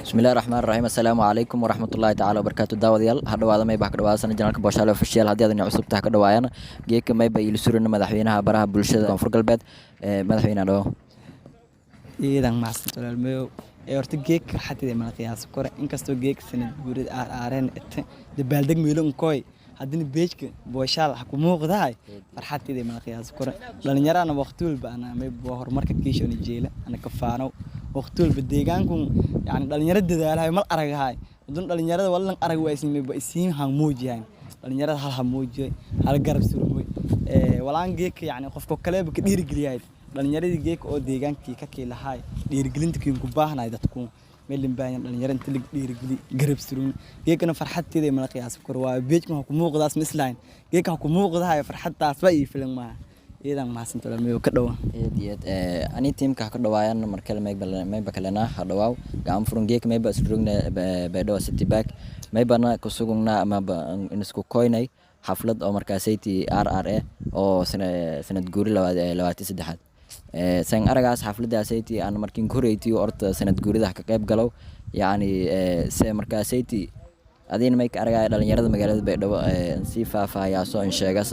بسم الله الرحمن الرحيم السلام عليكم ورحمة الله تعالى وبركاته داوديال هذا ما يبقى كدوا سنة جنالك بوشالة official هذه أدنى عصب تحت كدوايانا جيك ما يبقى يلسورنا مدحوينها برها بولشة كونفور قلبت مدحوينها دو iidan mahadsantahay horta geek xatida ma qiyaas kore inkastoo geek sanad guurid aareen dabaaldeg meelon koy hadina beejka booshaal wax ku muuqdahay farxadida ma qiyaas kore dhalinyarana waqtiwalba ana may horumarka kiishon jeela ana ka faano waqtiwalba deegaanku yani dhalinyarada dadaalahay mal aragahay wadon dhalinyarada wallan arag waysin may isiin han muujiyan dhalinyarada hal ha muujiyay hal garab surmay walaan geek yani qofka kale ba ka dhiirigeliyay dhalinyarada geek oo deegaankii ka kiilahay dhiirigelinta kiin ku baahnay dadku meelin baahan dhalinyarada inta dhiirigeli garab surun geekana farxadteeda ma qiyaas kor waa beejka ku muuqdaas mislaan geeka ku muuqdahay farxadtaas waa ii filan ma iidan ma santo meeyo ka dhawa ani teamka ka dhawaayaan markale may bakalena hadawaaw gaam furun geek may ba surugna beedo city back may bana ku sugugna ama isku koynay xaflad oo markaasayti RRA oo sanad guuri 23 san aragaas xafladaasaytii aan markiin koreeytii orta sanad guurida ka qayb galow yaani se markaasayti adina may ka aragay dhalinyarada magaalada Baydhabo si faahfaahaya soo in sheegas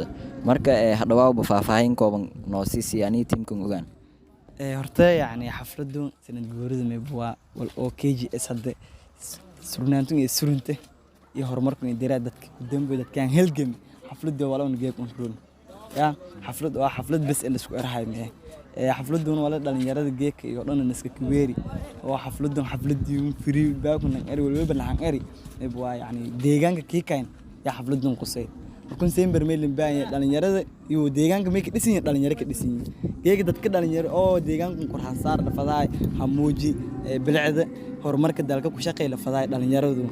marka hadawaa faahfaahin kooban noo siiyani teamkan ogaan horta yaani xafladu sanad guurida may baa wal oo KGS hadda surnaantu iyo surunta iyo horumarku in diraa dadka ku dambeeyay dadkan helgam xafladu walaal geek on run ya xaflad waa xaflad bas in isku erahay xafladuna wala dhalinyarada geeka iyo dhan iska kuweeri oo xafladii free baakuna eri walba lahan eri waa yani deegaanka kiikayn ya xafladun qusay markuu December meelin baan dhalinyarada iyo deegaanka meek dhisin dhalinyaro ka dhisin geeka dadka dhalinyaro oo deegaanka qurxan saar dhafadaay hamuuji bilcada horumarka dalka ku shaqeeyay lafadaay dhalinyaradu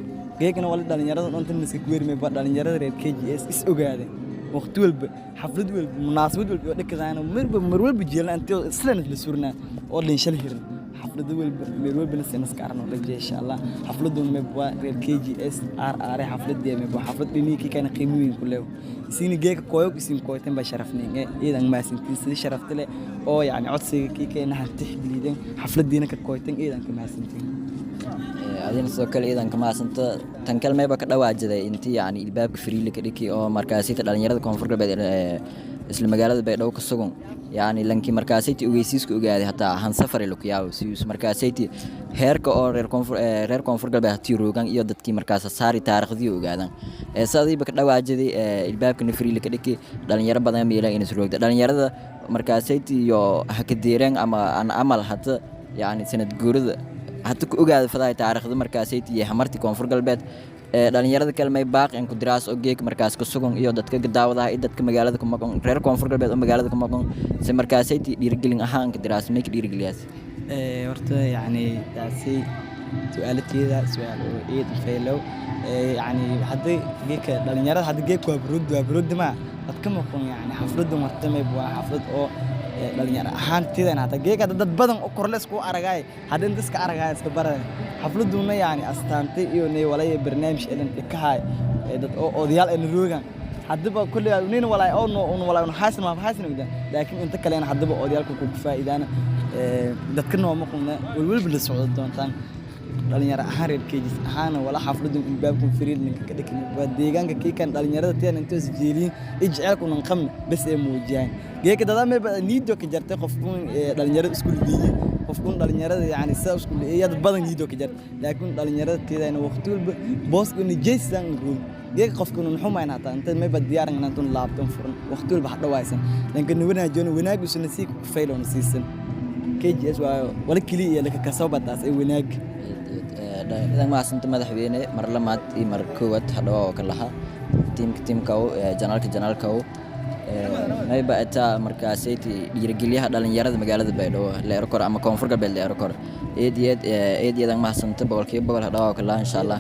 geekana wala dhalinyarada dhan iska kuweeri ma dhalinyarada reer KGS is ogaadeen وقت والب حفلة والب مناسبة والب ودك أنا مرول بجيلنا أنت سلنا لسورنا أول نشلهر حفلة والب مرول بنسى نسكارنا ولا إن شاء الله حفلة دون مبوا غير KGS RR حفلة دي مبوا حفلة دنيكي كان قيمين كله سين جيك كويك سين كويتين بشرفني إذا ما سنتين شرفت له أو يعني عطسي كي كأنها تحديدا حفلة دينا كويتين إذا كما سنتين adina soo kale iidan kama asanta tan kalmay ba ka dhawaajiday intii yani ilbaabka free la kadhiki oo markaasita dhalinyarada koonfur galbeed isla magaalada Baydhabo ka sugan yani lanki markaasita ogeysiisku ogaaday hataa han safar ilo kiyaaw si markaasita heerka oo reer koonfur galbeed hatii roogan iyo dadkii markaas saari taariikhdii ogaadan saadiiba ka dhawaajiday ilbaabka free la kadhiki dhalinyaro badan meelay in isroogda dhalinyarada markaasita iyo hakadeereen ama aan amal hata yani sanad guurida hatta ku ogaado faday taariikhda markaasaytii iyo hamartii koonfur galbeed dhalinyarada kalmay baaq in ku diraas oo geek markaas ka sugan iyo dadka daawadaha iyo dadka magaalada ku maqan reer koonfur galbeed oo magaalada ku maqan si markaasaytii dhiirigelin ahaan ka diraas meek dhiirigeliyaas horta yani taasi su'aalateeda su'aal oo eed faylow yani hadii geek dhalinyarada hadii geek waa burud ma dadka maqan yani xafladu martamay waa xaflad oo dhalinyaro ahaan tidana hada geeka dad badan oo korlees ku aragay hadin dadka aragay iska baran xafladuna yani astaantay iyo neey walay barnaamij elan dhikahay dad oo odayaal in roogan hadaba kulli nin walay oo no walay xasan ma xasan wada laakiin inta kale hadaba odayaalku ku faa'iidana dadka noo maqna walwalba la socdo doontaan dhalinyaro ahaan reer KGS ahaan wala xafladun ilbaabku firiid ninka ka dhigay waa deegaanka kiikan dhalinyarada teen inta isjeelin ijceelku nan qam bas ee muujiyaan geeka dadama niido ka jartay qofku dhalinyarada isku leeyay qofku dhalinyarada yani saa isku leeyay dad badan niido ka jartay laakiin dhalinyarada teedayna waqti walba boosku ni jeesan room geeka qofku nu xumayna hata inta ma bad diyaaran inaan laabtan furan waqti walba hadawaysan laakiin wanaajoon wanaagu si ku fayloon siisan KGS waa wala kaliya la ka soo badaas ay wanaag idan ma asanta madaxweyne mar lamaad iyo mar koowad hadawaa oo kala teamka janaalka may ba ata markaasayti dhiirigelyaha dhalinyarada magaalada Baydhabo leer kor ama koonfur galbeed leer kor eediyad ma asanta boqolkiiba boqol hadawaa oo kala insha Allah